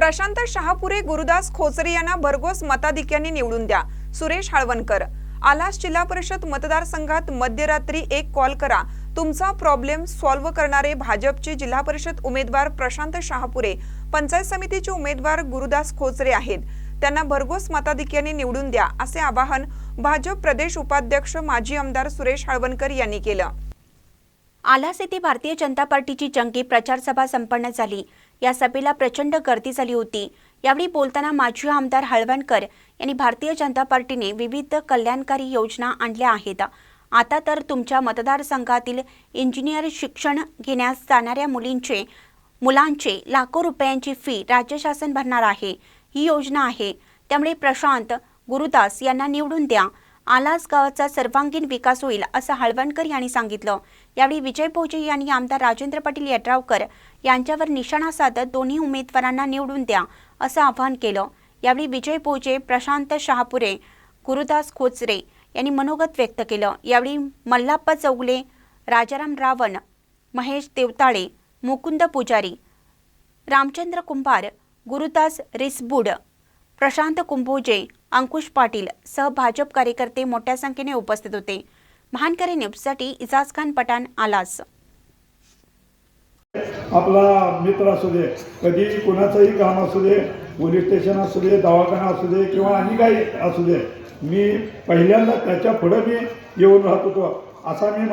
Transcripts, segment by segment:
प्रशांत शहापुरे, गुरुदास खोचरे यांना भरघोस मताधिक्याने निवडून द्या. सुरेश हाळवणकर. आलास जिल्हा परिषद मतदारसंघात मध्यरात्री 1 कॉल करा. तुमचा प्रॉब्लेम सॉल्व्ह करणारे भाजपचे जिल्हा परिषद उमेदवार प्रशांत शहापुरे, पंचायत समितीचे उमेदवार गुरुदास खोचरे आहेत. त्यांना भरघोस मताधिक्याने निवडून द्या, असे आवाहन भाजप प्रदेश उपाध्यक्ष माजी आमदार सुरेश हाळवणकर यांनी केलं. आलास येथे भारतीय जनता पार्टीची जंगी प्रचार सभा संपन्न झाली. या सभेला प्रचंड गर्दी झाली होती. यावेळी बोलताना माजी आमदार हाळवणकर यांनी भारतीय जनता पार्टीने विविध कल्याणकारी योजना आणल्या आहेत. आता तर तुमच्या मतदारसंघातील इंजिनियर शिक्षण घेण्यास जाणाऱ्या मुलांचे लाखो रुपयांची फी राज्य शासन भरणार आहे. ही योजना आहे. त्यामुळे प्रशांत गुरुदास यांना निवडून द्या. आलास गावाचा सर्वांगीण विकास होईल, असं हाळवणकर यांनी सांगितलं. यावेळी विजय भोजे यांनी आमदार राजेंद्र पाटील यड्रावकर यांच्यावर निशाणा साधत दोन्ही उमेदवारांना निवडून द्या, असं आवाहन केलं. यावेळी विजय भोजे, प्रशांत शहापुरे, गुरुदास खोचरे यांनी मनोगत व्यक्त केलं. यावेळी मल्लाप्पा चौगले, राजाराम रावण, महेश देवताळे, मुकुंद पुजारी, रामचंद्र कुंभार, गुरुदास रिसबुड, प्रशांत कुंभोजे, अंकुश पाटील सह भाजप कार्यकर्ते मोठ्या संख्येने उपस्थित होते. महानकरी न्यूजसाठी इजाज खान पठाण, आलास. आपला मित्र असू दे, कधी कुणाचंही काम असू दे, पोलीस स्टेशन असू दे, दवाखाना असू दे किंवा आणि काही असू दे, मी पहिल्यांदा त्याच्या पुढे मी येऊन राहत होतो असा मी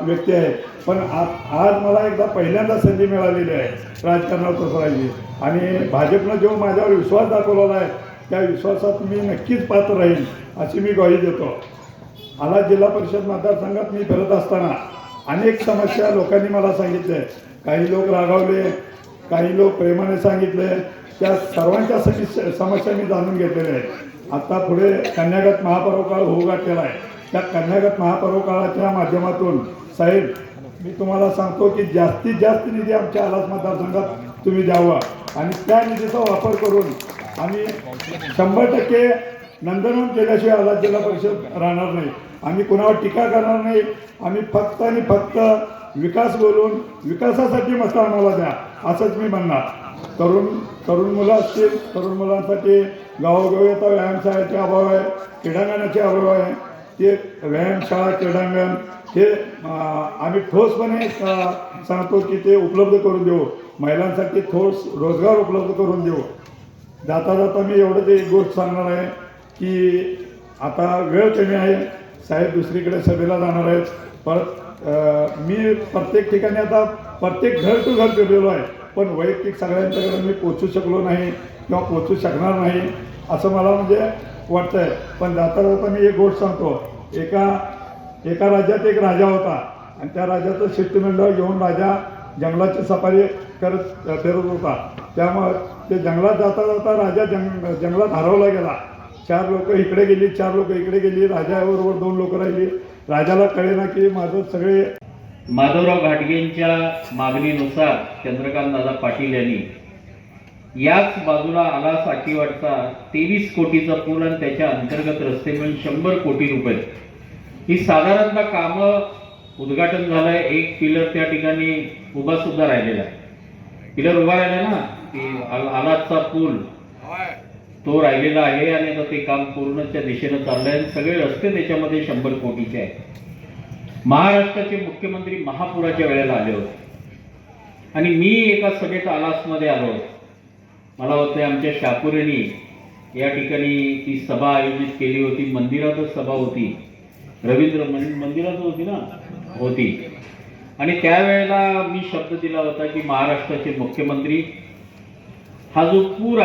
व्यक्ती आहे. पण आज मला एकदा पहिल्यांदा संधी मिळालेली आहे राजकारणात उतरायची. आणि भाजपनं जो माझ्यावर विश्वास दाखवलेला आहे त्या विश्वासात मी नक्कीच पात्र राहील अशी मी ग्वाही देतो. आलास जिल्हा परिषद मतदारसंघात मी फिरत असताना अनेक समस्या लोकांनी मला सांगितल्या. काही लोक रागावले, काही लोक प्रेमाने सांगितले. त्या सर्वांच्या समस्या मी जाणून घेतलेल्या आहेत. आता पुढे कन्यागत महापर्व काळ होऊ घातलेला आहे. त्या कन्यागत महापर्व काळाच्या माध्यमातून साहेब मी तुम्हाला सांगतो की जास्तीत जास्त निधी आमच्या आलास मतदारसंघात तुम्ही द्यावा आणि त्या निधीचा वापर करून आम्ही 100% नंदनवन केल्याशिवाय आलास जिल्हा परिषद राहणार नाही. आम्ही कुणावर टीका करणार नाही. आम्ही फक्त आणि फक्त विकास बोलून विकासासाठी मतं आम्हाला द्या असंच मी म्हणणार. तरुण मुलं असतील, तरुण मुलांसाठी गावोगावी आता व्यायामशाळेचे अभाव आहे, क्रीडांगणाचे अभाव आहे. ते व्यायामशाळा, क्रीडांगण हे आम्ही ठोसपणे सांगतो की ते उपलब्ध करून देऊ. महिलांसाठी ठोस रोजगार उपलब्ध करून देऊ. जाता जाता मी एवढंच एक गोष्ट सांगणार आहे की आता वेळ कमी आहे. साहेब दुसरीकडे सभेला जाणार आहेत. परत मी प्रत्येक ठिकाणी आता प्रत्येक घर टू घर फिरलेलो आहे. पण वैयक्तिक सगळ्यांच्याकडे मी पोचू शकलो नाही किंवा पोचू शकणार नाही असं मला म्हणजे वाटतं आहे. पण जाता जाता मी एक गोष्ट सांगतो. एका राज्यात एक राजा होता आणि त्या राजाचं शिष्टमंडळ घेऊन राजा जंगलाची सफारी फिरत होता. त्यामुळे ते जंगलात जाता जाता राजा जंगलात हरवला गेला. 4 लोक इकडे गेली, 4 लोक इकडे गेली. राजाबरोबर 2 लोक राहिली. राजाला कळेना की माझं सगळे माधवराव घाटगेंच्या मागणीनुसार चंद्रकांत दादा पाटील यांनी याच बाजूला आलास आटीवाडचा 23 कोटीचा पूल आणि त्याच्या अंतर्गत रस्ते मिळून 100 कोटी रुपये ही साधारणतः कामं उद्घाटन झालंय. एक पिलर त्या ठिकाणी उभा सुद्धा राहिलेला आहे. पिलर उभा राहिला ना, ती आलासचा पूल तो राहिलेला आहे आणि आता ते काम पूर्णच्या दिशेनं चाललंय. सगळे रस्ते त्याच्यामध्ये 100 कोटीचे आहेत. महाराष्ट्राचे मुख्यमंत्री महापुराच्या वेळेला आले होते आणि मी एका सभेत आलासमध्ये आलो होतो. मला वाटतं आमच्या शहापुरेंनी या ठिकाणी ती सभा आयोजित केली होती. मंदिरातच सभा होती, रवींद्र मंदिरात होती ना, होती. आणि त्यावेळेला मी शब्द दिला होता की महाराष्ट्राचे मुख्यमंत्री हा जो पूर